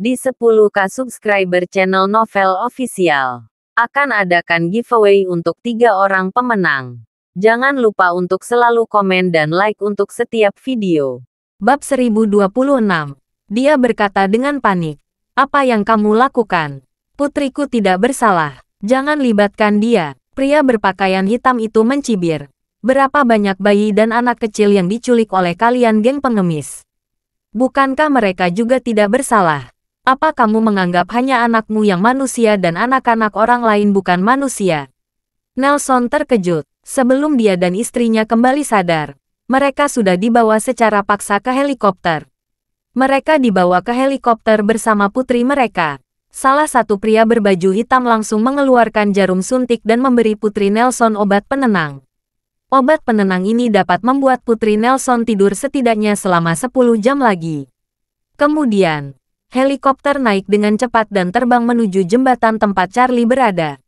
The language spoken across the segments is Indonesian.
Di 10K subscriber channel Novel Official, akan adakan giveaway untuk 3 orang pemenang. Jangan lupa untuk selalu komen dan like untuk setiap video. Bab 1026. Dia berkata dengan panik. Apa yang kamu lakukan? Putriku tidak bersalah. Jangan libatkan dia. Pria berpakaian hitam itu mencibir. Berapa banyak bayi dan anak kecil yang diculik oleh kalian geng pengemis? Bukankah mereka juga tidak bersalah? Apa kamu menganggap hanya anakmu yang manusia dan anak-anak orang lain bukan manusia? Nelson terkejut. Sebelum dia dan istrinya kembali sadar, mereka sudah dibawa secara paksa ke helikopter. Mereka dibawa ke helikopter bersama putri mereka. Salah satu pria berbaju hitam langsung mengeluarkan jarum suntik dan memberi putri Nelson obat penenang. Obat penenang ini dapat membuat putri Nelson tidur setidaknya selama 10 jam lagi. Kemudian, helikopter naik dengan cepat dan terbang menuju jembatan tempat Charlie berada.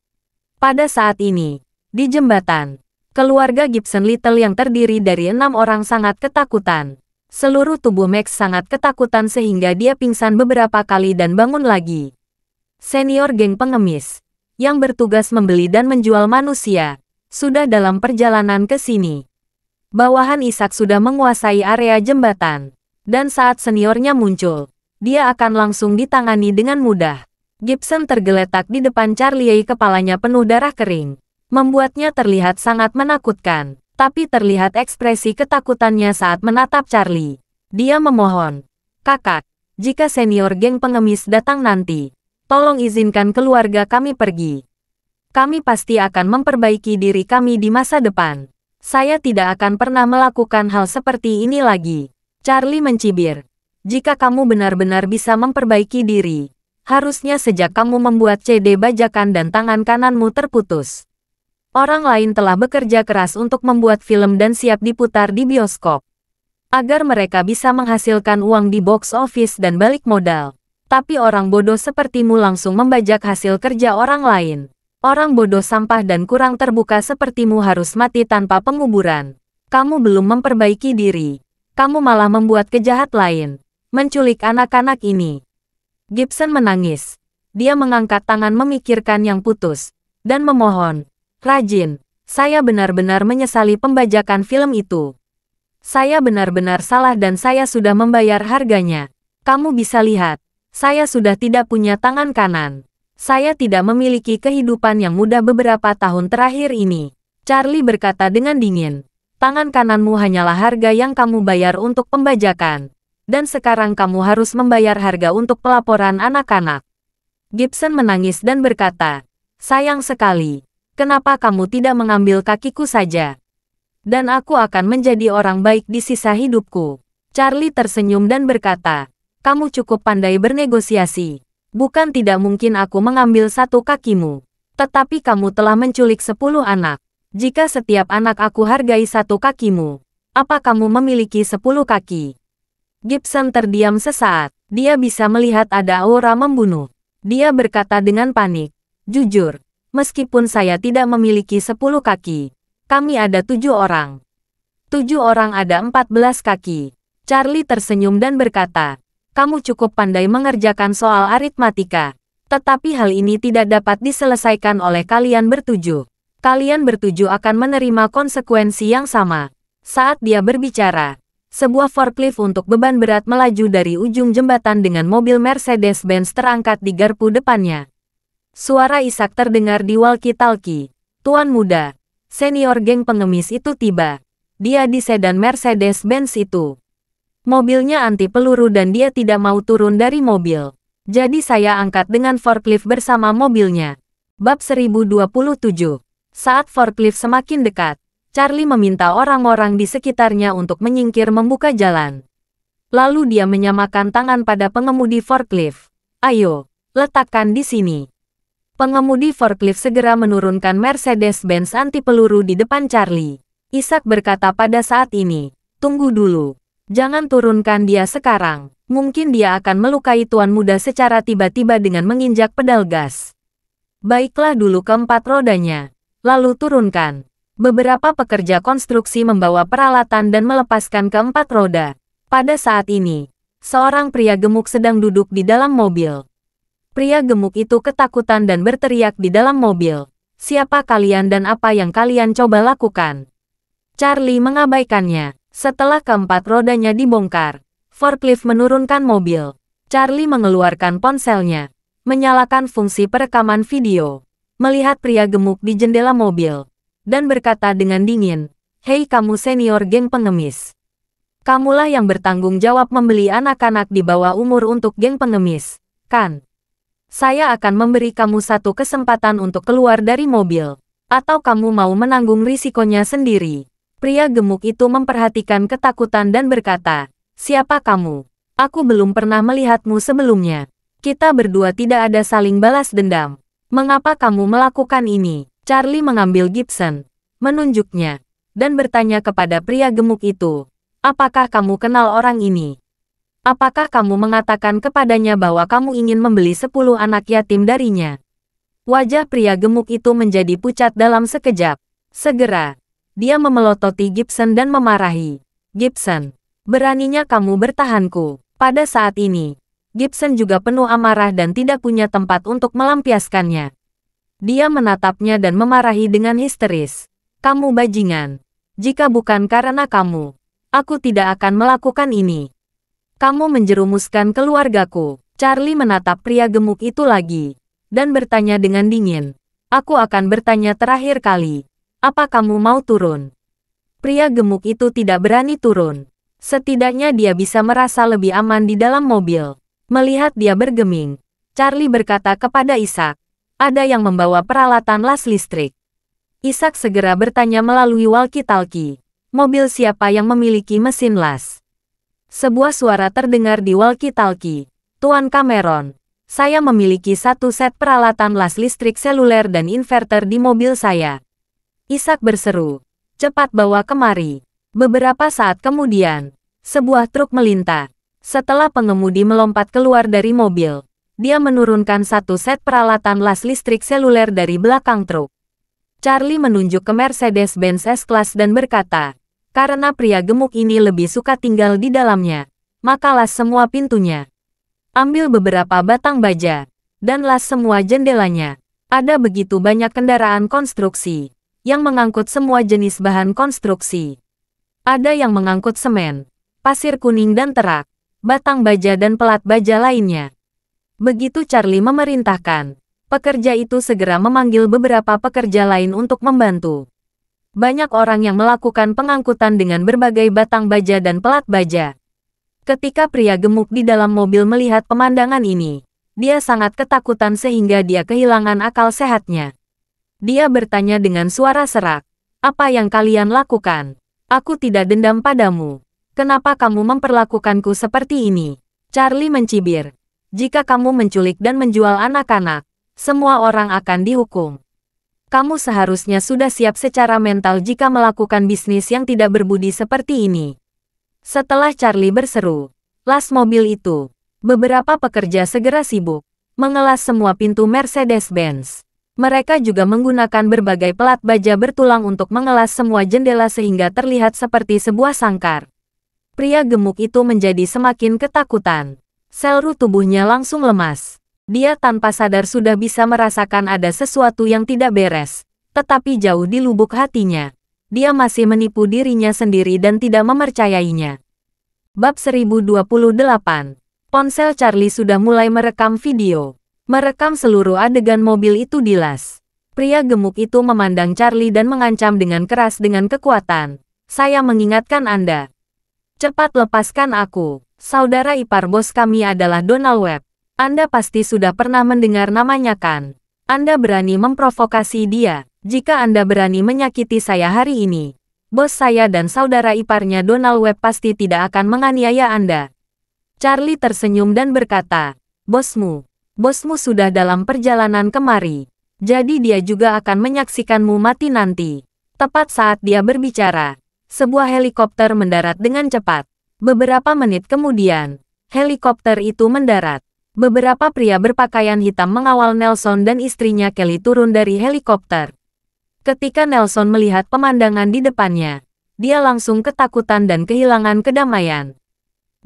Pada saat ini, di jembatan, keluarga Gibson Little yang terdiri dari 6 orang sangat ketakutan. Seluruh tubuh Max sangat ketakutan sehingga dia pingsan beberapa kali dan bangun lagi. Senior geng pengemis, yang bertugas membeli dan menjual manusia, sudah dalam perjalanan ke sini. Bawahan Ishak sudah menguasai area jembatan, dan saat seniornya muncul, dia akan langsung ditangani dengan mudah. Gibson tergeletak di depan Charlie, kepalanya penuh darah kering. Membuatnya terlihat sangat menakutkan, tapi terlihat ekspresi ketakutannya saat menatap Charlie. Dia memohon, "Kakak, jika senior geng pengemis datang nanti, tolong izinkan keluarga kami pergi. Kami pasti akan memperbaiki diri kami di masa depan. Saya tidak akan pernah melakukan hal seperti ini lagi." Charlie mencibir, "Jika kamu benar-benar bisa memperbaiki diri, harusnya sejak kamu membuat CD bajakan dan tangan kananmu terputus. Orang lain telah bekerja keras untuk membuat film dan siap diputar di bioskop, agar mereka bisa menghasilkan uang di box office dan balik modal. Tapi orang bodoh sepertimu langsung membajak hasil kerja orang lain. Orang bodoh sampah dan kurang terbuka sepertimu harus mati tanpa penguburan. Kamu belum memperbaiki diri. Kamu malah membuat kejahat lain. Menculik anak-anak ini." Gibson menangis. Dia mengangkat tangan memikirkan yang putus. Dan memohon, "Rajin, saya benar-benar menyesali pembajakan film itu. Saya benar-benar salah dan saya sudah membayar harganya. Kamu bisa lihat, saya sudah tidak punya tangan kanan. Saya tidak memiliki kehidupan yang mudah beberapa tahun terakhir ini." Charlie berkata dengan dingin, "Tangan kananmu hanyalah harga yang kamu bayar untuk pembajakan. Dan sekarang kamu harus membayar harga untuk pelaporan anak-anak." Gibson menangis dan berkata, "Sayang sekali. Kenapa kamu tidak mengambil kakiku saja? Dan aku akan menjadi orang baik di sisa hidupku." Charlie tersenyum dan berkata, "Kamu cukup pandai bernegosiasi. Bukan tidak mungkin aku mengambil satu kakimu. Tetapi kamu telah menculik 10 anak. Jika setiap anak aku hargai satu kakimu, apa kamu memiliki 10 kaki?" Gibson terdiam sesaat. Dia bisa melihat ada aura membunuh. Dia berkata dengan panik, "Jujur, meskipun saya tidak memiliki 10 kaki, kami ada 7 orang. 7 orang ada 14 kaki." Charlie tersenyum dan berkata, "Kamu cukup pandai mengerjakan soal aritmatika. Tetapi hal ini tidak dapat diselesaikan oleh kalian bertujuh. Kalian bertujuh akan menerima konsekuensi yang sama." Saat dia berbicara, sebuah forklift untuk beban berat melaju dari ujung jembatan dengan mobil Mercedes-Benz terangkat di garpu depannya. Suara Ishak terdengar di walkie-talkie. "Tuan muda, senior geng pengemis itu tiba. Dia di sedan Mercedes-Benz itu. Mobilnya anti peluru dan dia tidak mau turun dari mobil. Jadi saya angkat dengan forklift bersama mobilnya." Bab 1027. Saat forklift semakin dekat, Charlie meminta orang-orang di sekitarnya untuk menyingkir membuka jalan. Lalu dia menyamakan tangan pada pengemudi forklift. "Ayo, letakkan di sini." Pengemudi forklift segera menurunkan Mercedes-Benz anti peluru di depan Charlie. Ishak berkata pada saat ini, "Tunggu dulu. Jangan turunkan dia sekarang. Mungkin dia akan melukai tuan muda secara tiba-tiba dengan menginjak pedal gas. Baiklah dulu keempat rodanya. Lalu turunkan." Beberapa pekerja konstruksi membawa peralatan dan melepaskan keempat roda. Pada saat ini, Seorang pria gemuk sedang duduk di dalam mobil. Pria gemuk itu ketakutan dan berteriak di dalam mobil. Siapa kalian dan apa yang kalian coba lakukan? Charlie mengabaikannya. Setelah keempat rodanya dibongkar, forklift menurunkan mobil. Charlie mengeluarkan ponselnya, menyalakan fungsi perekaman video, melihat pria gemuk di jendela mobil, dan berkata dengan dingin, "Hei kamu senior geng pengemis. Kamulah yang bertanggung jawab membeli anak-anak di bawah umur untuk geng pengemis, kan? Saya akan memberi kamu satu kesempatan untuk keluar dari mobil, atau kamu mau menanggung risikonya sendiri." Pria gemuk itu memperhatikan ketakutan dan berkata, "Siapa kamu? Aku belum pernah melihatmu sebelumnya. Kita berdua tidak ada saling balas dendam. Mengapa kamu melakukan ini?" Charlie mengambil Gibson, menunjuknya, dan bertanya kepada pria gemuk itu, "Apakah kamu kenal orang ini? Apakah kamu mengatakan kepadanya bahwa kamu ingin membeli 10 anak yatim darinya?" Wajah pria gemuk itu menjadi pucat dalam sekejap. Segera, dia memelototi Gibson dan memarahi, "Gibson, beraninya kamu bertahanku." Pada saat ini, Gibson juga penuh amarah dan tidak punya tempat untuk melampiaskannya. Dia menatapnya dan memarahi dengan histeris, "Kamu bajingan. Jika bukan karena kamu, aku tidak akan melakukan ini. Kamu menjerumuskan keluargaku." Charlie menatap pria gemuk itu lagi, dan bertanya dengan dingin, "Aku akan bertanya terakhir kali. Apa kamu mau turun?" Pria gemuk itu tidak berani turun. Setidaknya dia bisa merasa lebih aman di dalam mobil. Melihat dia bergeming, Charlie berkata kepada Ishak, "Ada yang membawa peralatan las listrik." Ishak segera bertanya melalui walkie-talkie, "Mobil siapa yang memiliki mesin las?" Sebuah suara terdengar di walkie-talkie, "Tuan Cameron, saya memiliki satu set peralatan las listrik seluler dan inverter di mobil saya." Ishak berseru, "Cepat bawa kemari." Beberapa saat kemudian, sebuah truk melintas. Setelah pengemudi melompat keluar dari mobil, dia menurunkan satu set peralatan las listrik seluler dari belakang truk. Charlie menunjuk ke Mercedes-Benz S-Class dan berkata, "Karena pria gemuk ini lebih suka tinggal di dalamnya, maka las semua pintunya. Ambil beberapa batang baja, dan las semua jendelanya. Ada begitu banyak kendaraan konstruksi yang mengangkut semua jenis bahan konstruksi. Ada yang mengangkut semen, pasir kuning dan terak, batang baja dan pelat baja lainnya." Begitu Charlie memerintahkan, pekerja itu segera memanggil beberapa pekerja lain untuk membantu. Banyak orang yang melakukan pengangkutan dengan berbagai batang baja dan pelat baja. Ketika pria gemuk di dalam mobil melihat pemandangan ini, dia sangat ketakutan sehingga dia kehilangan akal sehatnya. Dia bertanya dengan suara serak, "Apa yang kalian lakukan? Aku tidak dendam padamu. Kenapa kamu memperlakukanku seperti ini?" Charlie mencibir, "Jika kamu menculik dan menjual anak-anak, semua orang akan dihukum. Kamu seharusnya sudah siap secara mental jika melakukan bisnis yang tidak berbudi seperti ini." Setelah Charlie berseru, "Las mobil itu." Beberapa pekerja segera sibuk mengelas semua pintu Mercedes-Benz. Mereka juga menggunakan berbagai pelat baja bertulang untuk mengelas semua jendela sehingga terlihat seperti sebuah sangkar. Pria gemuk itu menjadi semakin ketakutan. Sel tubuhnya langsung lemas. Dia tanpa sadar sudah bisa merasakan ada sesuatu yang tidak beres. Tetapi jauh di lubuk hatinya, dia masih menipu dirinya sendiri dan tidak mempercayainya. Bab 1028. Ponsel Charlie sudah mulai merekam video. Merekam seluruh adegan mobil itu dilas. Pria gemuk itu memandang Charlie dan mengancam dengan keras dengan kekuatan. "Saya mengingatkan Anda. Cepat lepaskan aku. Saudara ipar bos kami adalah Donald Webb. Anda pasti sudah pernah mendengar namanya kan? Anda berani memprovokasi dia. Jika Anda berani menyakiti saya hari ini, bos saya dan saudara iparnya Donald Webb pasti tidak akan menganiaya Anda." Charlie tersenyum dan berkata, Bosmu sudah dalam perjalanan kemari. Jadi dia juga akan menyaksikanmu mati nanti." Tepat saat dia berbicara, sebuah helikopter mendarat dengan cepat. Beberapa menit kemudian, helikopter itu mendarat. Beberapa pria berpakaian hitam mengawal Nelson dan istrinya Kelly turun dari helikopter. Ketika Nelson melihat pemandangan di depannya, dia langsung ketakutan dan kehilangan kedamaian.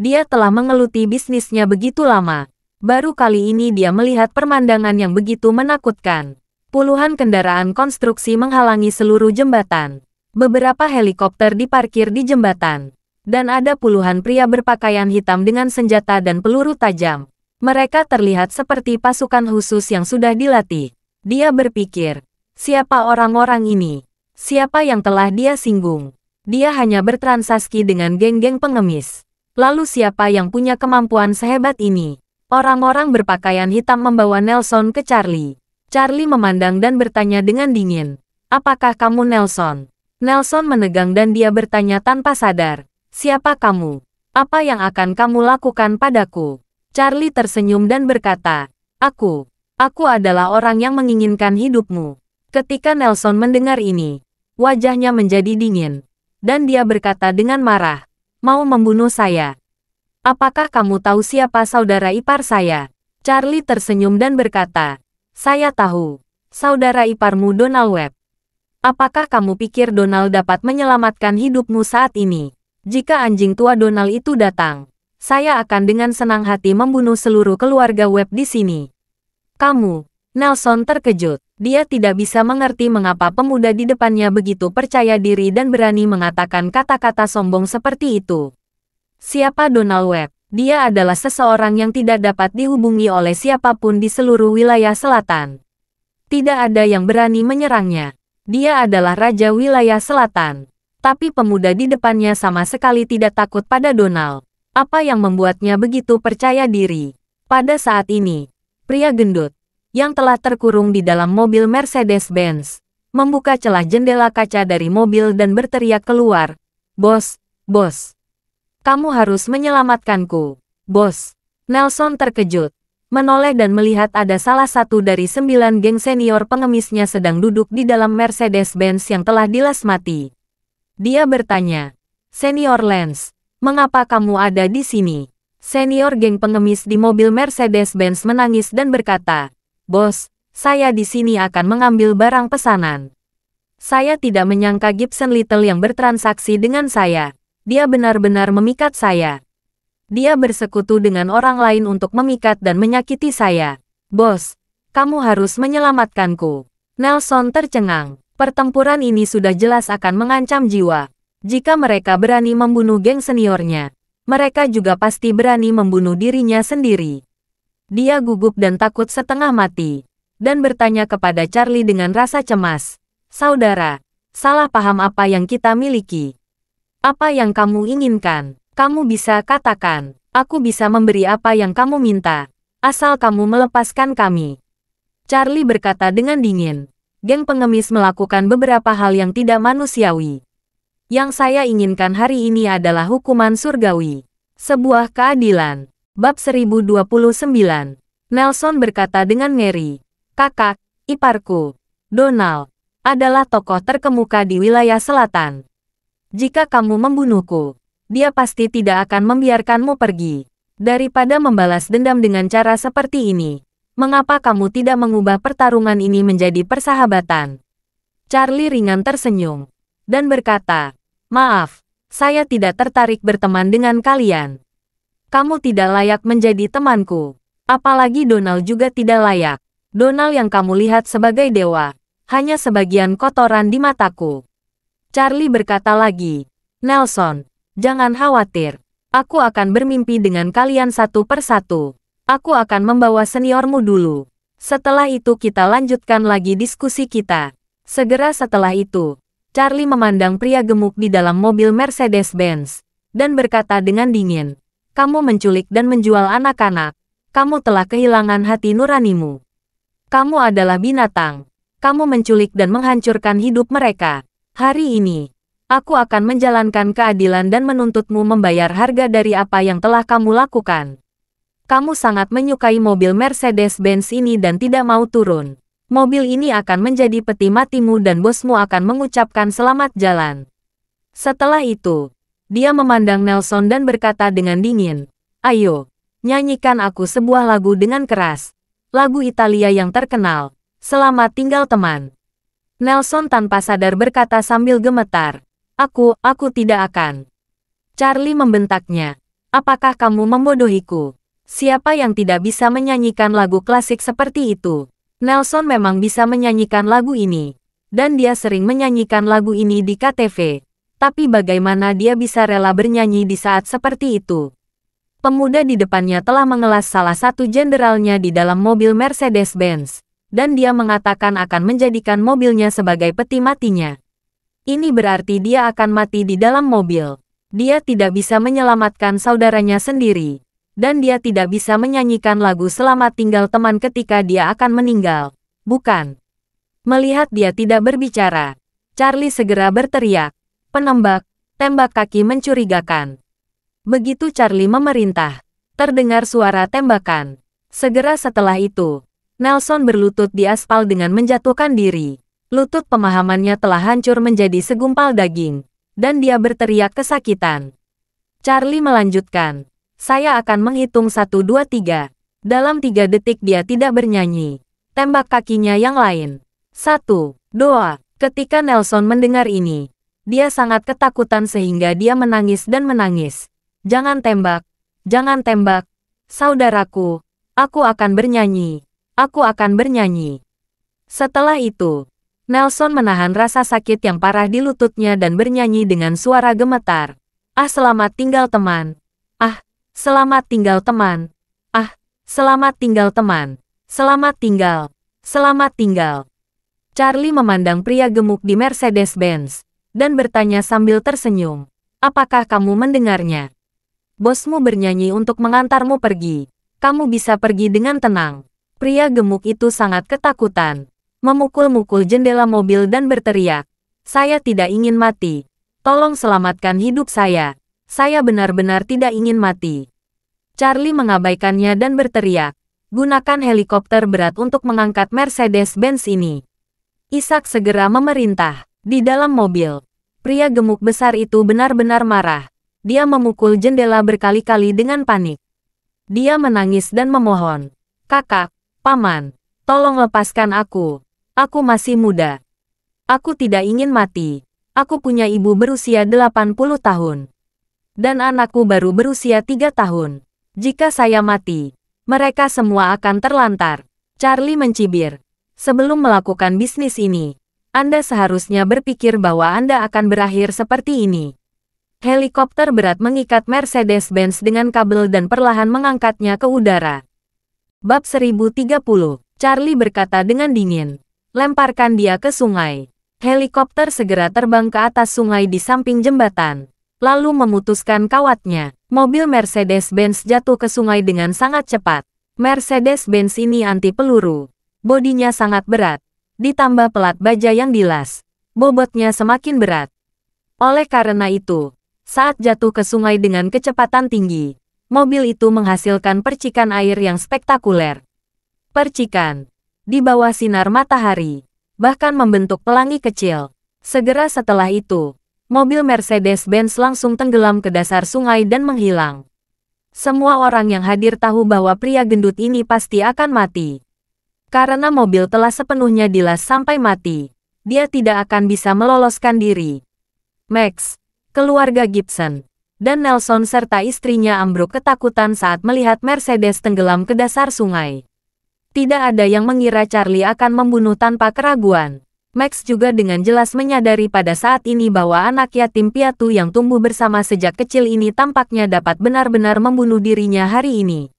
Dia telah mengeluti bisnisnya begitu lama. Baru kali ini dia melihat pemandangan yang begitu menakutkan. Puluhan kendaraan konstruksi menghalangi seluruh jembatan. Beberapa helikopter diparkir di jembatan. Dan ada puluhan pria berpakaian hitam dengan senjata dan peluru tajam. Mereka terlihat seperti pasukan khusus yang sudah dilatih. Dia berpikir, siapa orang-orang ini? Siapa yang telah dia singgung? Dia hanya bertransaksi dengan geng-geng pengemis. Lalu siapa yang punya kemampuan sehebat ini? Orang-orang berpakaian hitam membawa Nelson ke Charlie. Charlie memandang dan bertanya dengan dingin. Apakah kamu Nelson? Nelson menegang dan dia bertanya tanpa sadar. Siapa kamu? Apa yang akan kamu lakukan padaku? Charlie tersenyum dan berkata, Aku adalah orang yang menginginkan hidupmu. Ketika Nelson mendengar ini, wajahnya menjadi dingin. Dan dia berkata dengan marah, mau membunuh saya. Apakah kamu tahu siapa saudara ipar saya? Charlie tersenyum dan berkata, saya tahu. Saudara iparmu Donald Webb. Apakah kamu pikir Donald dapat menyelamatkan hidupmu saat ini? Jika anjing tua Donald itu datang, saya akan dengan senang hati membunuh seluruh keluarga Webb di sini. Kamu, Nelson terkejut. Dia tidak bisa mengerti mengapa pemuda di depannya begitu percaya diri dan berani mengatakan kata-kata sombong seperti itu. Siapa Donald Webb? Dia adalah seseorang yang tidak dapat dihubungi oleh siapapun di seluruh wilayah selatan. Tidak ada yang berani menyerangnya. Dia adalah raja wilayah selatan. Tapi pemuda di depannya sama sekali tidak takut pada Donald. Apa yang membuatnya begitu percaya diri? Pada saat ini, pria gendut, yang telah terkurung di dalam mobil Mercedes-Benz, membuka celah jendela kaca dari mobil dan berteriak keluar. Bos, bos. Kamu harus menyelamatkanku. Bos. Nelson terkejut, menoleh dan melihat ada salah satu dari 9 geng senior pengemisnya sedang duduk di dalam Mercedes-Benz yang telah dilas mati. Dia bertanya, Senior Lance, mengapa kamu ada di sini? Senior geng pengemis di mobil Mercedes-Benz menangis dan berkata, Bos, saya di sini akan mengambil barang pesanan. Saya tidak menyangka Gibson Little yang bertransaksi dengan saya. Dia benar-benar memikat saya. Dia bersekutu dengan orang lain untuk memikat dan menyakiti saya. Bos, kamu harus menyelamatkanku. Nelson tercengang. Pertempuran ini sudah jelas akan mengancam jiwa. Jika mereka berani membunuh geng seniornya, mereka juga pasti berani membunuh dirinya sendiri. Dia gugup dan takut setengah mati, dan bertanya kepada Charlie dengan rasa cemas. Saudara, salah paham apa yang kita miliki? Apa yang kamu inginkan? Kamu bisa katakan, aku bisa memberi apa yang kamu minta, asal kamu melepaskan kami. Charlie berkata dengan dingin. Geng pengemis melakukan beberapa hal yang tidak manusiawi. Yang saya inginkan hari ini adalah hukuman surgawi. Sebuah keadilan. Bab 1029. Nelson berkata dengan ngeri. Kakak, iparku, Donald, adalah tokoh terkemuka di wilayah selatan. Jika kamu membunuhku, dia pasti tidak akan membiarkanmu pergi. Daripada membalas dendam dengan cara seperti ini, mengapa kamu tidak mengubah pertarungan ini menjadi persahabatan? Charlie ringan tersenyum dan berkata, maaf, saya tidak tertarik berteman dengan kalian. Kamu tidak layak menjadi temanku. Apalagi Donald juga tidak layak. Donald yang kamu lihat sebagai dewa, hanya sebagian kotoran di mataku. Charlie berkata lagi, Nelson, jangan khawatir. Aku akan bermimpi dengan kalian satu persatu. Aku akan membawa seniormu dulu. Setelah itu kita lanjutkan lagi diskusi kita. Segera setelah itu, Charlie memandang pria gemuk di dalam mobil Mercedes-Benz, dan berkata dengan dingin, kamu menculik dan menjual anak-anak. Kamu telah kehilangan hati nuranimu. Kamu adalah binatang. Kamu menculik dan menghancurkan hidup mereka. Hari ini, aku akan menjalankan keadilan dan menuntutmu membayar harga dari apa yang telah kamu lakukan. Kamu sangat menyukai mobil Mercedes-Benz ini dan tidak mau turun. Mobil ini akan menjadi peti matimu dan bosmu akan mengucapkan selamat jalan. Setelah itu, dia memandang Nelson dan berkata dengan dingin, ayo, nyanyikan aku sebuah lagu dengan keras. Lagu Italia yang terkenal, Selamat Tinggal Teman. Nelson tanpa sadar berkata sambil gemetar, aku tidak akan. Charlie membentaknya, Apakah kamu membodohiku? Siapa yang tidak bisa menyanyikan lagu klasik seperti itu? Nelson memang bisa menyanyikan lagu ini. Dan dia sering menyanyikan lagu ini di KTV. Tapi bagaimana dia bisa rela bernyanyi di saat seperti itu? Pemuda di depannya telah mengelas salah satu jenderalnya di dalam mobil Mercedes-Benz. Dan dia mengatakan akan menjadikan mobilnya sebagai peti matinya. Ini berarti dia akan mati di dalam mobil. Dia tidak bisa menyelamatkan saudaranya sendiri. Dan dia tidak bisa menyanyikan lagu Selamat Tinggal Teman ketika dia akan meninggal. Bukan. Melihat dia tidak berbicara, Charlie segera berteriak. Penembak, tembak kaki mencurigakan. Begitu Charlie memerintah, terdengar suara tembakan. Segera setelah itu, Nelson berlutut di aspal dengan menjatuhkan diri. Lutut pemahamannya telah hancur menjadi segumpal daging. Dan dia berteriak kesakitan. Charlie melanjutkan. Saya akan menghitung 1, 2, 3. Dalam 3 detik dia tidak bernyanyi. Tembak kakinya yang lain. 1, 2. Ketika Nelson mendengar ini, dia sangat ketakutan sehingga dia menangis dan menangis. Jangan tembak. Jangan tembak. Saudaraku, aku akan bernyanyi. Aku akan bernyanyi. Setelah itu, Nelson menahan rasa sakit yang parah di lututnya dan bernyanyi dengan suara gemetar. Ah, selamat tinggal teman. Ah, selamat tinggal teman. Ah, selamat tinggal teman. Selamat tinggal. Selamat tinggal. Charlie memandang pria gemuk di Mercedes-Benz dan bertanya sambil tersenyum. Apakah kamu mendengarnya? Bosmu bernyanyi untuk mengantarmu pergi. Kamu bisa pergi dengan tenang. Pria gemuk itu sangat ketakutan. Memukul-mukul jendela mobil dan berteriak. Saya tidak ingin mati. Tolong selamatkan hidup saya. Saya benar-benar tidak ingin mati. Charlie mengabaikannya dan berteriak. Gunakan helikopter berat untuk mengangkat Mercedes-Benz ini. Ishak segera memerintah. Di dalam mobil, pria gemuk besar itu benar-benar marah. Dia memukul jendela berkali-kali dengan panik. Dia menangis dan memohon. Kakak, paman, tolong lepaskan aku. Aku masih muda. Aku tidak ingin mati. Aku punya ibu berusia 80 tahun. Dan anakku baru berusia 3 tahun. Jika saya mati, mereka semua akan terlantar. Charlie mencibir. Sebelum melakukan bisnis ini, Anda seharusnya berpikir bahwa Anda akan berakhir seperti ini. Helikopter berat mengikat Mercedes-Benz dengan kabel dan perlahan mengangkatnya ke udara. Bab 1030. Charlie berkata dengan dingin. Lemparkan dia ke sungai. Helikopter segera terbang ke atas sungai di samping jembatan. Lalu memutuskan kawatnya. Mobil Mercedes-Benz jatuh ke sungai dengan sangat cepat. Mercedes-Benz ini anti peluru. Bodinya sangat berat. Ditambah pelat baja yang dilas. Bobotnya semakin berat. Oleh karena itu, saat jatuh ke sungai dengan kecepatan tinggi, mobil itu menghasilkan percikan air yang spektakuler. Percikan di bawah sinar matahari, bahkan membentuk pelangi kecil. Segera setelah itu, mobil Mercedes-Benz langsung tenggelam ke dasar sungai dan menghilang. Semua orang yang hadir tahu bahwa pria gendut ini pasti akan mati. Karena mobil telah sepenuhnya dilas sampai mati, dia tidak akan bisa meloloskan diri. Max, keluarga Gibson, dan Nelson serta istrinya ambruk ketakutan saat melihat Mercedes tenggelam ke dasar sungai. Tidak ada yang mengira Charlie akan membunuh tanpa keraguan. Max juga dengan jelas menyadari pada saat ini bahwa anak yatim piatu yang tumbuh bersama sejak kecil ini tampaknya dapat benar-benar membunuh dirinya hari ini.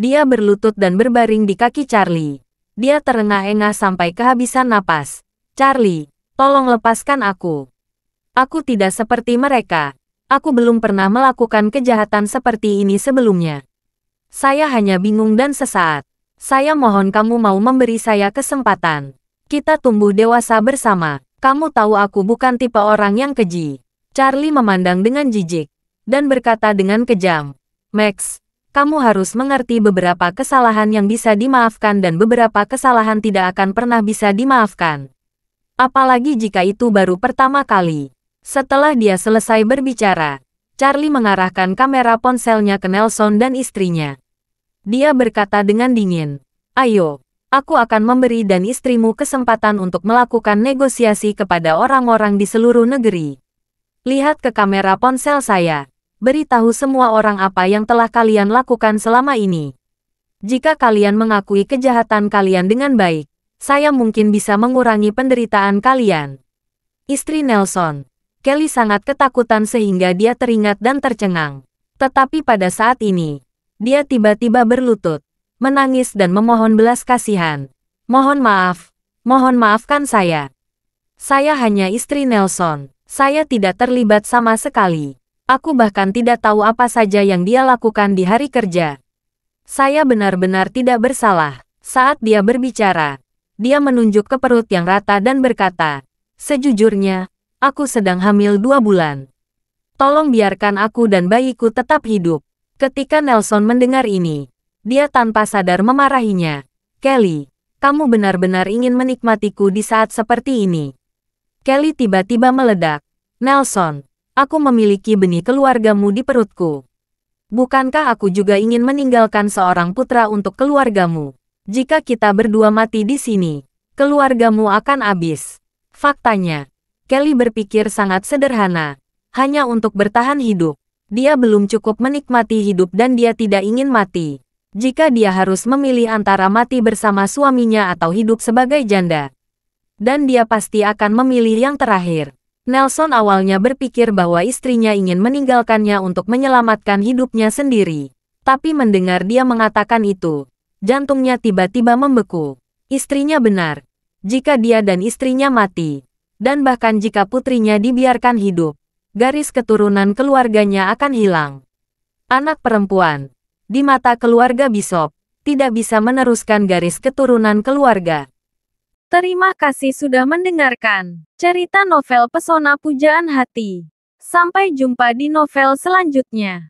Dia berlutut dan berbaring di kaki Charlie. Dia terengah-engah sampai kehabisan napas. Charlie, tolong lepaskan aku. Aku tidak seperti mereka. Aku belum pernah melakukan kejahatan seperti ini sebelumnya. Saya hanya bingung dan sesaat. Saya mohon kamu mau memberi saya kesempatan. Kita tumbuh dewasa bersama. Kamu tahu aku bukan tipe orang yang keji. Charlie memandang dengan jijik dan berkata dengan kejam. Max, kamu harus mengerti beberapa kesalahan yang bisa dimaafkan dan beberapa kesalahan tidak akan pernah bisa dimaafkan. Apalagi jika itu baru pertama kali. Setelah dia selesai berbicara, Charlie mengarahkan kamera ponselnya ke Nelson dan istrinya. Dia berkata dengan dingin, "Ayo, aku akan memberi dan istrimu kesempatan untuk melakukan negosiasi kepada orang-orang di seluruh negeri. Lihat ke kamera ponsel saya. Beritahu semua orang apa yang telah kalian lakukan selama ini. Jika kalian mengakui kejahatan kalian dengan baik, saya mungkin bisa mengurangi penderitaan kalian. Istri Nelson, Kelly sangat ketakutan sehingga dia teringat dan tercengang. Tetapi pada saat ini, dia tiba-tiba berlutut, menangis dan memohon belas kasihan. Mohon maafkan saya. Saya hanya istri Nelson. Saya tidak terlibat sama sekali. Aku bahkan tidak tahu apa saja yang dia lakukan di hari kerja. Saya benar-benar tidak bersalah. Saat dia berbicara, dia menunjuk ke perut yang rata dan berkata, "Sejujurnya, aku sedang hamil 2 bulan. Tolong biarkan aku dan bayiku tetap hidup." Ketika Nelson mendengar ini, dia tanpa sadar memarahinya. "Kelly, kamu benar-benar ingin menikmatiku di saat seperti ini." Kelly tiba-tiba meledak. "Nelson, aku memiliki benih keluargamu di perutku. Bukankah aku juga ingin meninggalkan seorang putra untuk keluargamu? Jika kita berdua mati di sini, keluargamu akan habis." Faktanya, Kelly berpikir sangat sederhana. Hanya untuk bertahan hidup. Dia belum cukup menikmati hidup dan dia tidak ingin mati. Jika dia harus memilih antara mati bersama suaminya atau hidup sebagai janda. Dan dia pasti akan memilih yang terakhir. Nelson awalnya berpikir bahwa istrinya ingin meninggalkannya untuk menyelamatkan hidupnya sendiri. Tapi mendengar dia mengatakan itu, jantungnya tiba-tiba membeku. Istrinya benar. Jika dia dan istrinya mati, dan bahkan jika putrinya dibiarkan hidup, garis keturunan keluarganya akan hilang. Anak perempuan, di mata keluarga Bishop, tidak bisa meneruskan garis keturunan keluarga. Terima kasih sudah mendengarkan cerita novel Pesona Pujaan Hati. Sampai jumpa di novel selanjutnya.